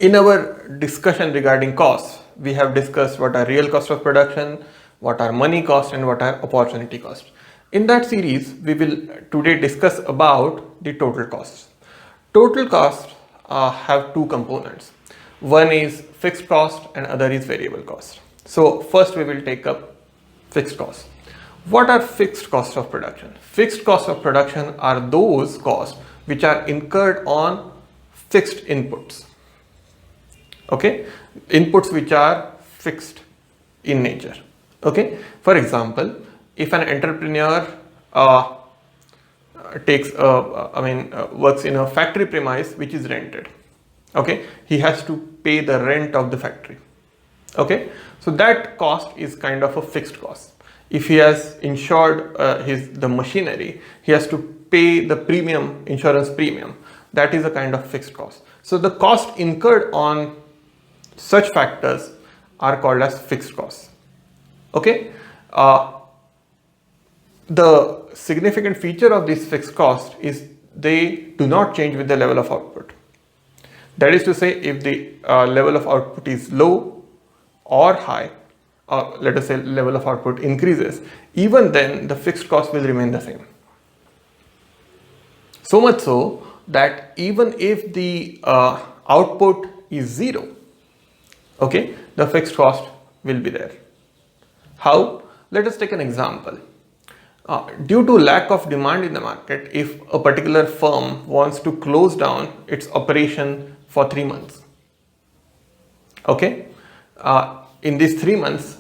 In our discussion regarding costs, we have discussed what are real cost of production, what are money cost, and what are opportunity cost. In that series, we will today discuss about the total costs. Total costs have two components. One is fixed cost and other is variable cost. So first we will take up fixed costs. What are fixed costs of production? Fixed costs of production are those costs which are incurred on fixed inputs. Okay, inputs which are fixed in nature. Okay, for example, if an entrepreneur works in a factory premise which is rented, okay, he has to pay the rent of the factory. Okay, so that cost is kind of a fixed cost. If he has insured the machinery, he has to pay the premium, insurance premium. That is a kind of fixed cost. So the cost incurred on such factors are called as fixed costs. Okay, the significant feature of this fixed cost is they do not change with the level of output. That is to say, if the level of output is low or high, or let us say level of output increases, even then the fixed cost will remain the same. So much so that even if the output is zero, okay, the fixed cost will be there. How? Let us take an example. Due to lack of demand in the market, if a particular firm wants to close down its operation for 3 months, okay, in these 3 months,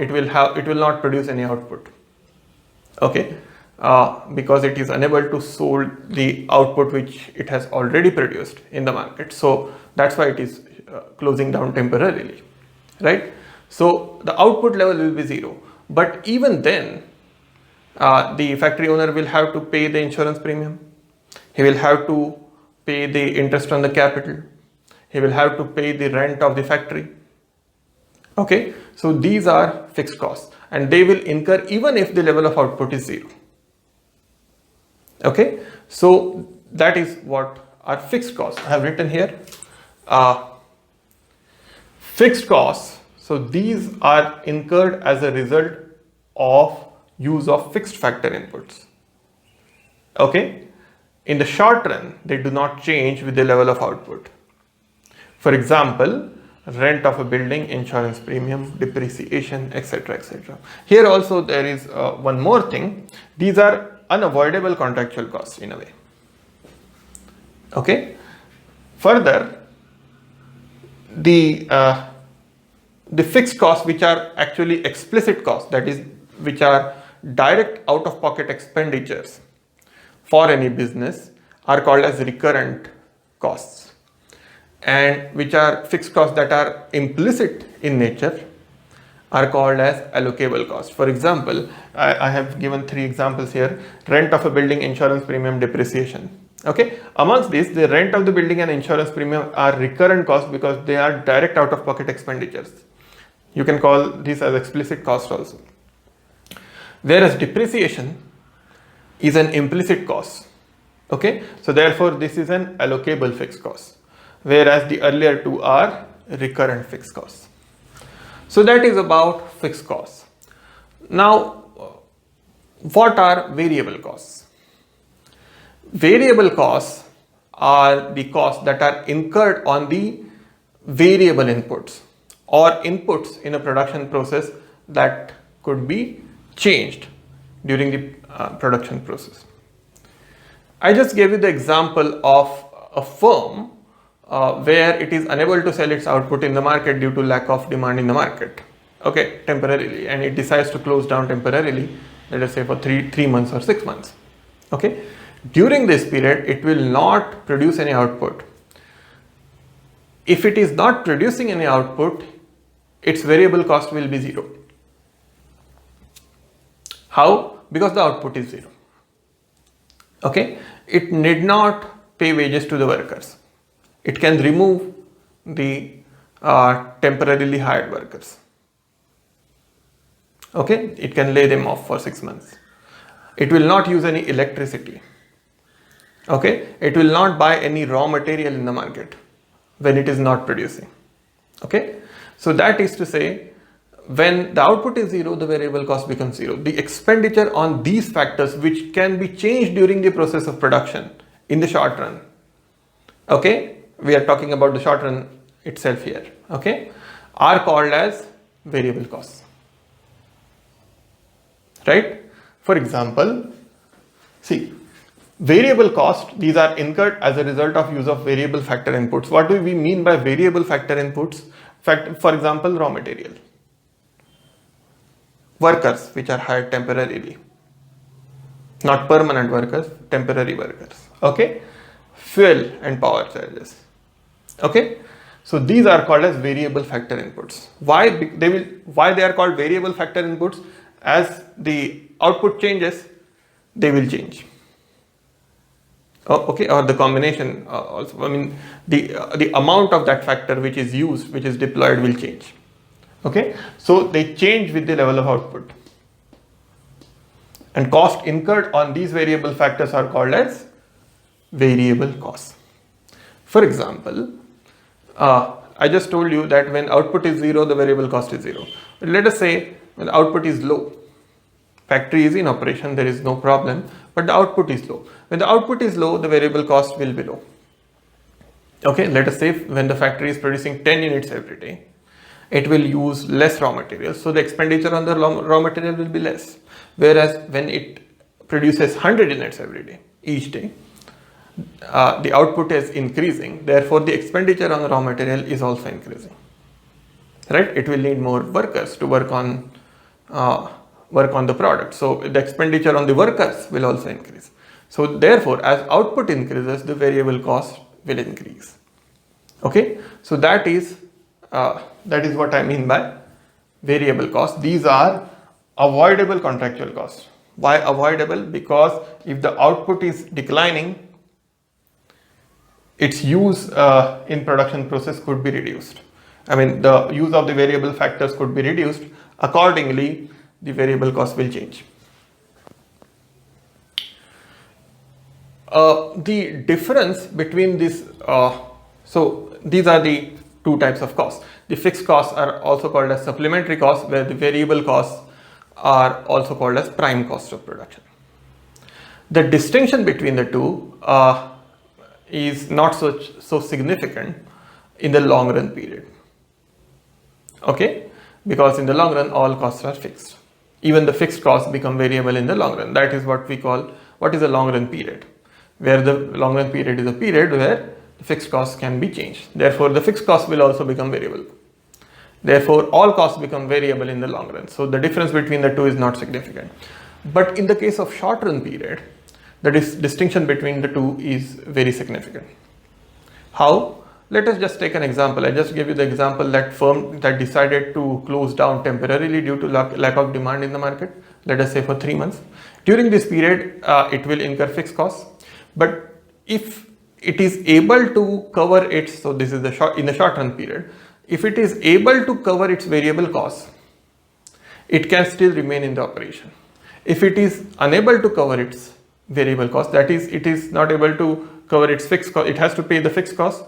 it will not produce any output, okay, because it is unable to sold the output which it has already produced in the market. So that's why it is closing down temporarily, right? So the output level will be zero, but even then the factory owner will have to pay the insurance premium, he will have to pay the interest on the capital, he will have to pay the rent of the factory. Okay, so these are fixed costs and they will incur even if the level of output is zero. Okay, so that is what are fixed costs. I have written here fixed costs. So these are incurred as a result of use of fixed factor inputs. Okay, in the short run, they do not change with the level of output. For example, rent of a building, insurance premium, depreciation, etc., etc. Here also there is one more thing. These are unavoidable contractual costs in a way. Okay. Further, the fixed costs which are actually explicit costs, that is, which are direct out-of-pocket expenditures for any business, are called as recurrent costs, and which are fixed costs that are implicit in nature are called as allocable costs. For example, I have given 3 examples here: rent of a building, insurance premium, depreciation. Okay, amongst these, the rent of the building and insurance premium are recurrent costs because they are direct out-of-pocket expenditures. You can call this as explicit cost also. Whereas depreciation is an implicit cost. Okay, so therefore this is an allocable fixed cost, whereas the earlier two are recurrent fixed costs. So that is about fixed costs. Now, what are variable costs? Variable costs are the costs that are incurred on the variable inputs or inputs in a production process that could be changed during the production process. I just gave you the example of a firm where it is unable to sell its output in the market due to lack of demand in the market, okay, temporarily, and it decides to close down temporarily, let us say for 3 months or 6 months. Okay, during this period it will not produce any output. If it is not producing any output, its variable cost will be zero. How? Because the output is zero. Okay, it need not pay wages to the workers. It can remove the temporarily hired workers. Okay, it can lay them off for 6 months. It will not use any electricity. Okay, it will not buy any raw material in the market. when it is not producing. Okay, so that is to say, when the output is zero, the variable cost becomes zero. The expenditure on these factors, which can be changed during the process of production in the short run. Okay, we are talking about the short run itself here. Okay, are called as variable costs. Right? For example, see, variable cost, these are incurred as a result of use of variable factor inputs. What do we mean by variable factor inputs? For example, raw material, workers which are hired temporarily, not permanent workers, temporary workers. Okay, fuel and power charges. Okay, so these are called as variable factor inputs. Why they are called variable factor inputs? As the output changes, they will change. Okay, or the combination also. I mean, the amount of that factor which is used, which is deployed, will change. Okay, so they change with the level of output. And cost incurred on these variable factors are called as variable costs. For example, I just told you that when output is zero, the variable cost is zero. But let us say when output is low, factory is in operation, there is no problem, but the output is low. When the output is low, the variable cost will be low. Okay, let us say when the factory is producing 10 units every day, it will use less raw materials, so the expenditure on the raw material will be less. Whereas when it produces 100 units every day, each day, the output is increasing, therefore the expenditure on the raw material is also increasing. Right? It will need more workers to work on the product, so the expenditure on the workers will also increase. So therefore, as output increases, the variable cost will increase. Okay, so that is what I mean by variable cost. These are avoidable contractual costs. Why avoidable? Because if the output is declining, its use in production process could be reduced. I mean, the use of the variable factors could be reduced. Accordingly, the variable cost will change. The difference between this, so these are the two types of costs. The fixed costs are also called as supplementary costs, where the variable costs are also called as prime cost of production. The distinction between the two is not so significant in the long run period. Okay, because in the long run all costs are fixed. Even the fixed costs become variable in the long run. That is what we call, what is a long run period, where the long run period is a period where the fixed costs can be changed. Therefore, the fixed costs will also become variable. Therefore, all costs become variable in the long run. So the difference between the two is not significant. But in the case of short run period, the distinction between the two is very significant. How? Let us just take an example. I just gave you the example that firm that decided to close down temporarily due to lack of demand in the market, let us say for 3 months. During this period, it will incur fixed costs. But if it is able to cover its, so this is in the short run period, if it is able to cover its variable costs, it can still remain in the operation. If it is unable to cover its variable cost, that is, it is not able to cover its fixed cost, it has to pay the fixed cost,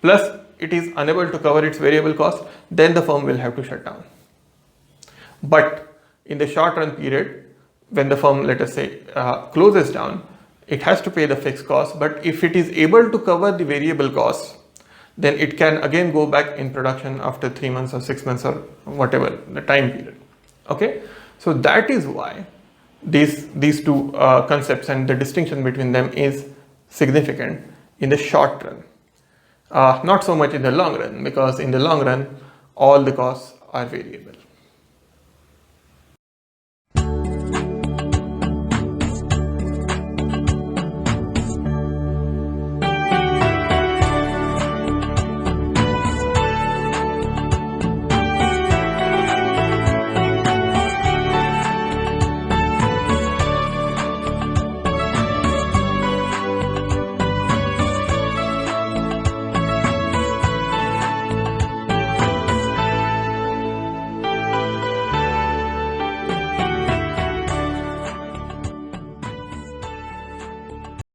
plus it is unable to cover its variable cost, then the firm will have to shut down. But in the short run period, when the firm, let us say, closes down, it has to pay the fixed cost, but if it is able to cover the variable costs, then it can again go back in production after 3 months or 6 months or whatever the time period. Okay, so that is why these two concepts and the distinction between them is significant in the short run. Not so much in the long run, because in the long run all the costs are variable.